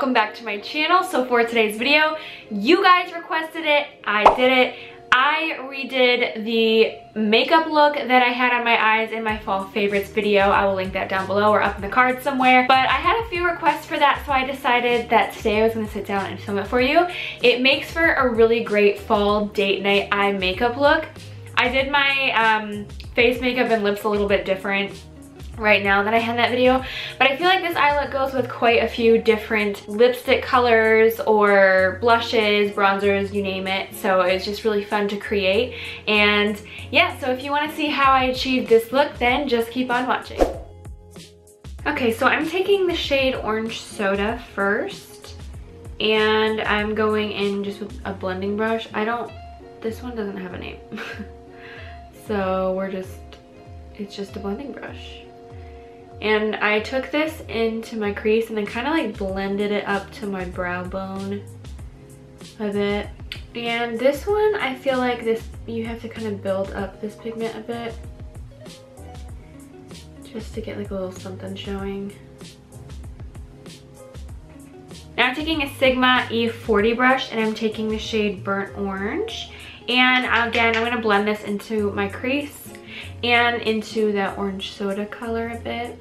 welcome back to my channel. So for today's video, you guys requested it, I did it. I redid the makeup look that I had on my eyes in my fall favorites video. I will link that down below or up in the card somewhere. But I had a few requests for that, so I decided that today I was gonna sit down and film it for you. It makes for a really great fall date night eye makeup look. I did my face makeup and lips a little bit different right now that I had that video, but I feel like this eye look goes with quite a few different lipstick colors or blushes, bronzers, you name it. So it was just really fun to create. And yeah, so if you want to see how I achieved this look, then just keep on watching. Okay, so I'm taking the shade Orange Soda first, and I'm going in just with a blending brush. This one doesn't have a name. So it's just a blending brush. And I took this into my crease and then kind of like blended it up to my brow bone a bit. And this one, I feel like you have to kind of build up this pigment a bit just to get like a little something showing. Now I'm taking a Sigma E40 brush and I'm taking the shade Burnt Orange. And again, I'm gonna blend this into my crease and into that Orange Soda color a bit.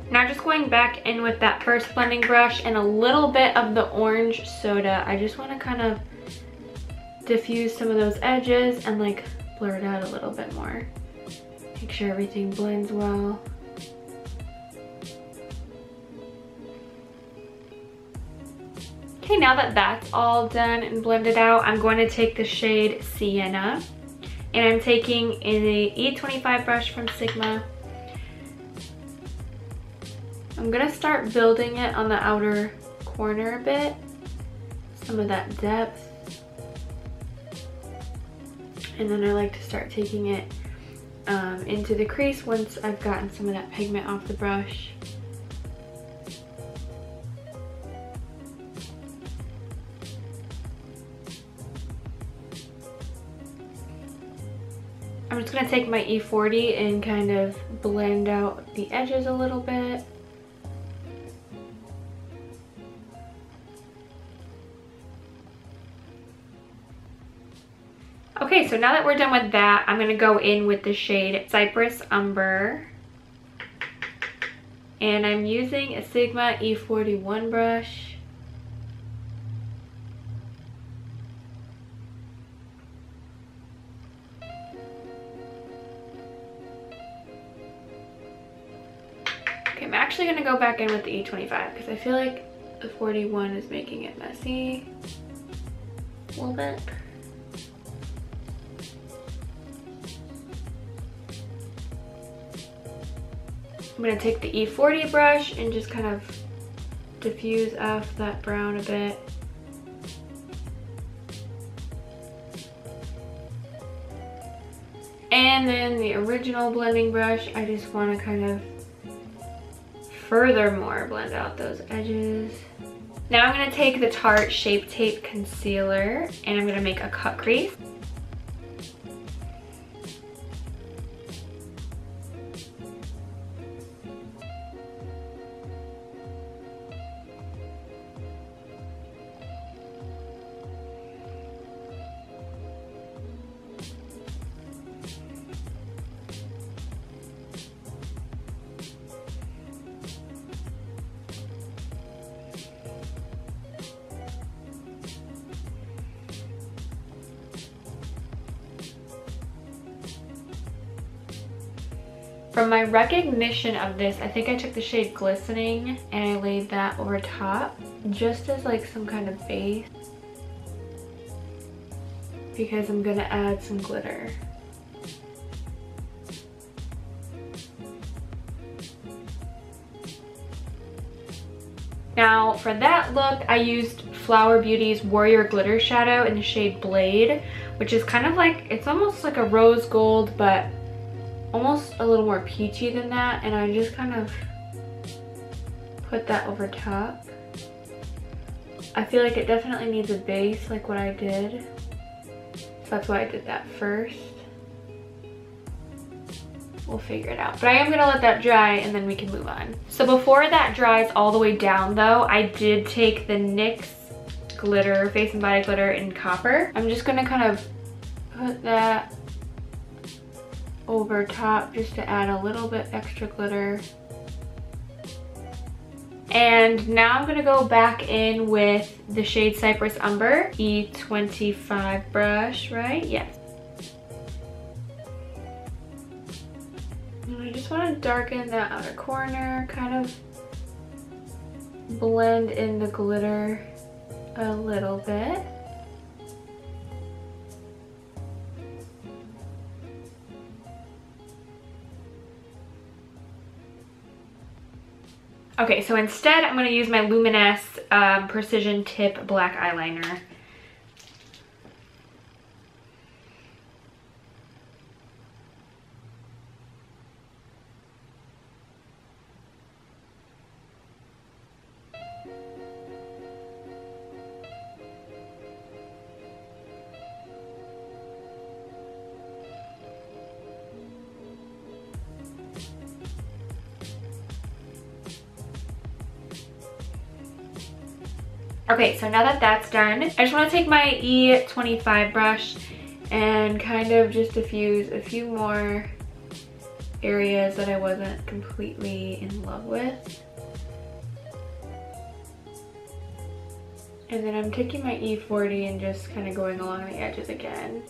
Now just going back in with that first blending brush and a little bit of the Orange Soda, I just want to kind of diffuse some of those edges and like blur it out a little bit more. Make sure everything blends well. Okay, now that that's all done and blended out, I'm going to take the shade Sienna, and I'm taking in a E25 brush from Sigma. I'm gonna start building it on the outer corner a bit, some of that depth. And then I like to start taking it into the crease once I've gotten some of that pigment off the brush. I'm just gonna take my E40 and kind of blend out the edges a little bit. Okay, so now that we're done with that, I'm going to go in with the shade Cypress Umber. And I'm using a Sigma E41 brush. Okay, I'm actually going to go back in with the E25 because I feel like the 41 is making it messy a little bit. I'm going to take the E40 brush and just kind of diffuse off that brown a bit. And then the original blending brush, I just want to kind of furthermore blend out those edges. Now I'm going to take the Tarte Shape Tape Concealer and I'm going to make a cut crease. From my recognition of this, I think I took the shade Glistening and I laid that over top just as like some kind of base because I'm gonna add some glitter. Now for that look, I used Flower Beauty's Warrior Glitter Shadow in the shade Blade, which is kind of like, it's almost like a rose gold, but almost a little more peachy than that. And I just kind of put that over top. I feel like it definitely needs a base like what I did. So that's why I did that first. We'll figure it out. But I am gonna let that dry and then we can move on. So before that dries all the way down though, I did take the NYX glitter, Face and Body glitter in copper. I'm just gonna kind of put that over top just to add a little bit extra glitter. And now I'm gonna go back in with the shade Cypress Umber, E25 brush, right? Yes. And I just want to darken that outer corner, kind of blend in the glitter a little bit. Okay, so instead I'm going to use my Luminous Precision Tip Black Eyeliner. Okay, so now that that's done, I just want to take my E25 brush and kind of just diffuse a few more areas that I wasn't completely in love with. And then I'm taking my E40 and just kind of going along the edges again.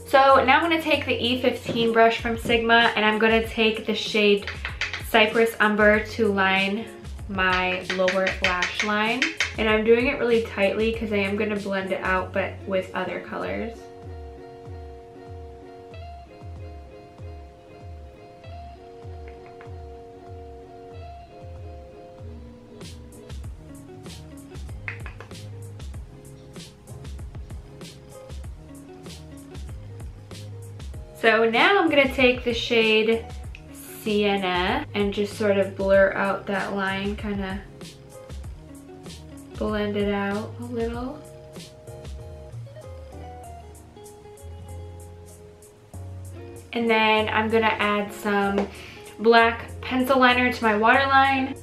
So now I'm going to take the E15 brush from Sigma and I'm going to take the shade Cypress Umber to line my lower lash line. And I'm doing it really tightly because I am going to blend it out but with other colors. So now I'm going to take the shade Sienna and just sort of blur out that line, kind of blend it out a little. And then I'm gonna add some black pencil liner to my waterline.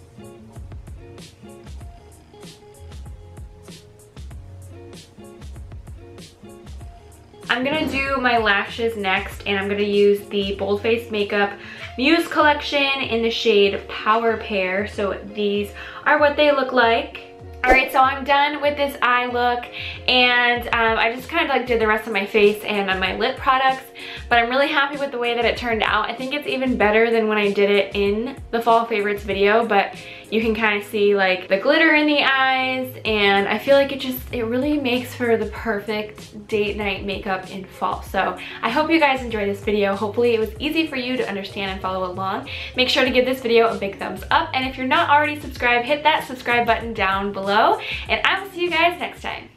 I'm gonna do my lashes next, and I'm gonna use the Bold Face Makeup Muse collection in the shade Power Pear. So these are what they look like. Alright, so I'm done with this eye look, and I just kind of like did the rest of my face and on my lip products, but I'm really happy with the way that it turned out. I think it's even better than when I did it in the Fall Favorites video, but you can kind of see like the glitter in the eyes, and I feel like it really makes for the perfect date night makeup in fall. So I hope you guys enjoyed this video. Hopefully it was easy for you to understand and follow along. Make sure to give this video a big thumbs up, and if you're not already subscribed, hit that subscribe button down below, and I will see you guys next time.